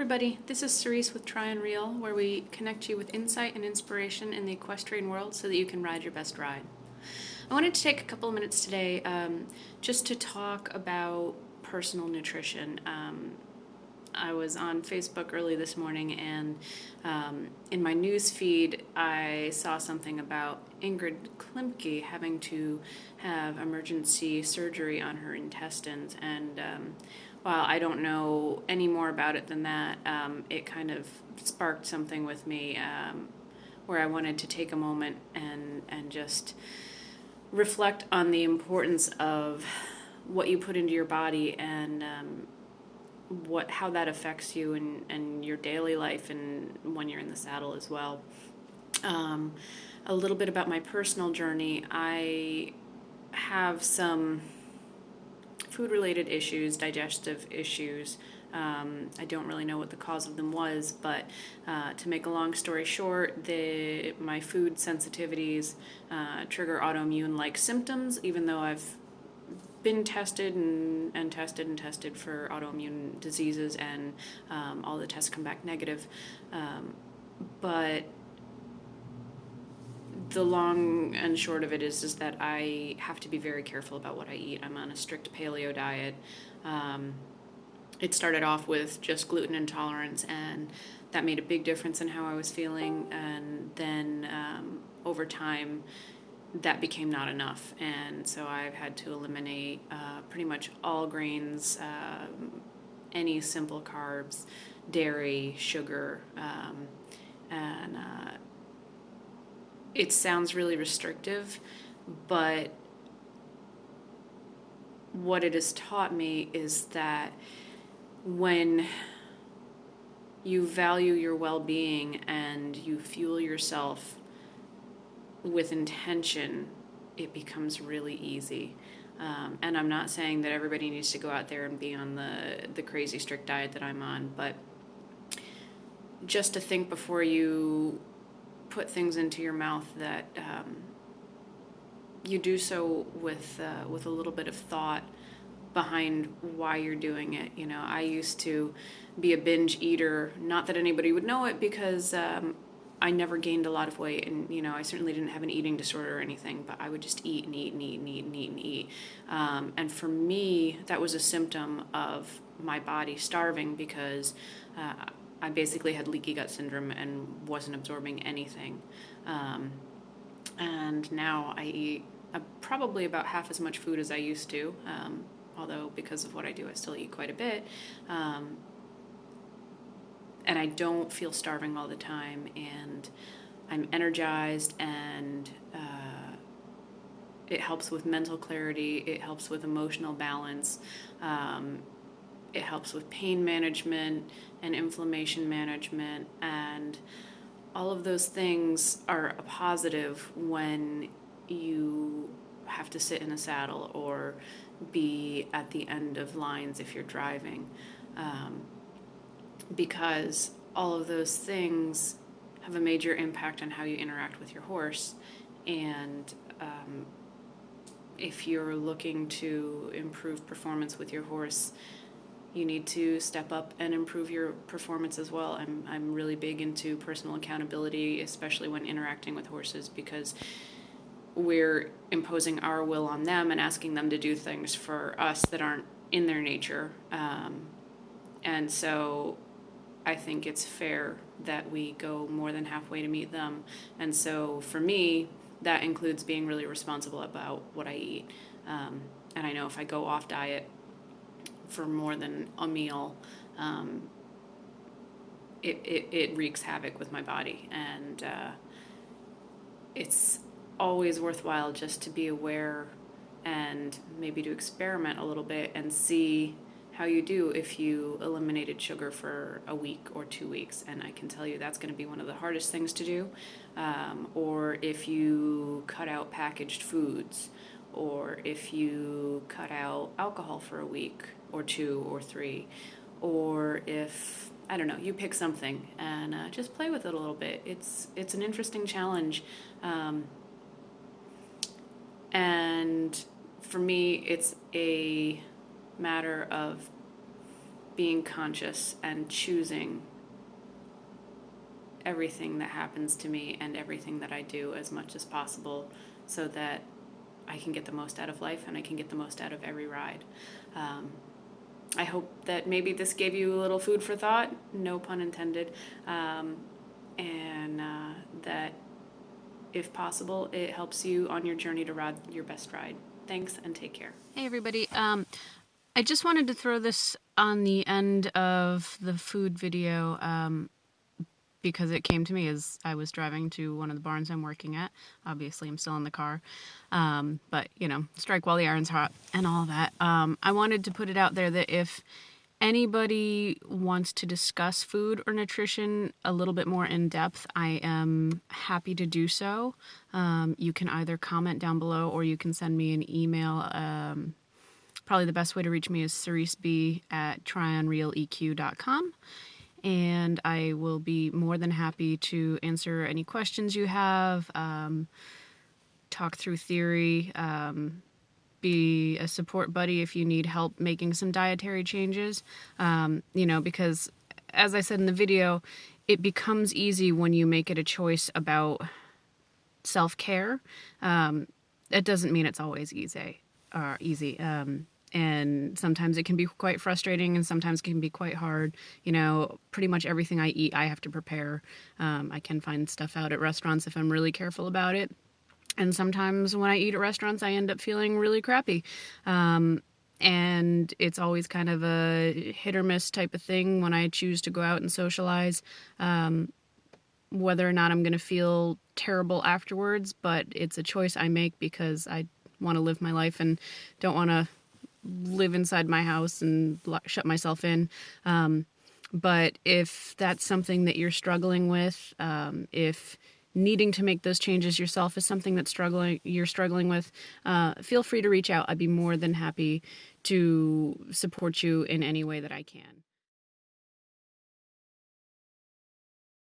everybody, this is Cerice with Tryon, where we connect you with insight and inspiration in the equestrian world so that you can ride your best ride. I wanted to take a couple of minutes today just to talk about personal nutrition. I was on Facebook early this morning, and in my news feed I saw something about Ingrid Klimke having to have emergency surgery on her intestines, and while I don't know any more about it than that, it kind of sparked something with me where I wanted to take a moment and just reflect on the importance of what you put into your body and how that affects you and your daily life and when you're in the saddle as well. A little bit about my personal journey. I have some food-related issues, digestive issues. I don't really know what the cause of them was, but to make a long story short, my food sensitivities trigger autoimmune-like symptoms, even though I've been tested and tested for autoimmune diseases, and all the tests come back negative. But the long and short of it is that I have to be very careful about what I eat. I'm on a strict paleo diet. It started off with just gluten intolerance, and that made a big difference in how I was feeling. And then over time, that became not enough. And so I've had to eliminate pretty much all grains, any simple carbs, dairy, sugar, and it sounds really restrictive, but what it has taught me is that when you value your well-being and you fuel yourself with intention, it becomes really easy. And I'm not saying that everybody needs to go out there and be on the crazy strict diet that I'm on, but just to think before you put things into your mouth that you do so with a little bit of thought behind why you're doing it. You know, I used to be a binge eater. Not that anybody would know it, because I never gained a lot of weight, and I certainly didn't have an eating disorder or anything, but I would just eat and eat and eat and eat and eat and eat. And for me, that was a symptom of my body starving, because I basically had leaky gut syndrome and wasn't absorbing anything. And now I eat probably about half as much food as I used to, although because of what I do, I still eat quite a bit. And I don't feel starving all the time, and I'm energized, and it helps with mental clarity, it helps with emotional balance, it helps with pain management and inflammation management, and all of those things are a positive when you have to sit in a saddle or be at the end of lines if you're driving. Because all of those things have a major impact on how you interact with your horse. And if you're looking to improve performance with your horse, you need to step up and improve your performance as well. I'm really big into personal accountability, especially when interacting with horses, because we're imposing our will on them and asking them to do things for us that aren't in their nature. And so I think it's fair that we go more than halfway to meet them. And so for me, that includes being really responsible about what I eat. And I know if I go off diet for more than a meal, it wreaks havoc with my body. And it's always worthwhile just to be aware and maybe to experiment a little bit and see how you do if you eliminated sugar for a week or 2 weeks. And I can tell you that's going to be one of the hardest things to do. Or if you cut out packaged foods, or if you cut out alcohol for a week or 2 or 3, or if, I don't know, you pick something and just play with it a little bit. It's an interesting challenge. And for me, it's a matter of being conscious and choosing everything that happens to me and everything that I do as much as possible so that I can get the most out of life and I can get the most out of every ride. I hope that maybe this gave you a little food for thought, no pun intended, and that if possible, it helps you on your journey to ride your best ride. Thanks and take care. Hey everybody, I just wanted to throw this on the end of the food video because it came to me as I was driving to one of the barns I'm working at. Obviously, I'm still in the car, but, you know, strike while the iron's hot and all that. I wanted to put it out there that if anybody wants to discuss food or nutrition a little bit more in depth, I am happy to do so. You can either comment down below or you can send me an email. Probably the best way to reach me is cericeb@tryonrealeq.com. And I will be more than happy to answer any questions you have, talk through theory, be a support buddy if you need help making some dietary changes, you know, because as I said in the video, it becomes easy when you make it a choice about self-care. It doesn't mean it's always easy. And sometimes it can be quite frustrating and sometimes it can be quite hard. You know, pretty much everything I eat, I have to prepare. I can find stuff out at restaurants if I'm really careful about it. And sometimes when I eat at restaurants, I end up feeling really crappy. And it's always kind of a hit or miss type of thing when I choose to go out and socialize, whether or not I'm going to feel terrible afterwards. But it's a choice I make because I want to live my life and don't want to live inside my house and shut myself in. But if that's something that you're struggling with, if needing to make those changes yourself is something that's you're struggling with, feel free to reach out. I'd be more than happy to support you in any way that I can.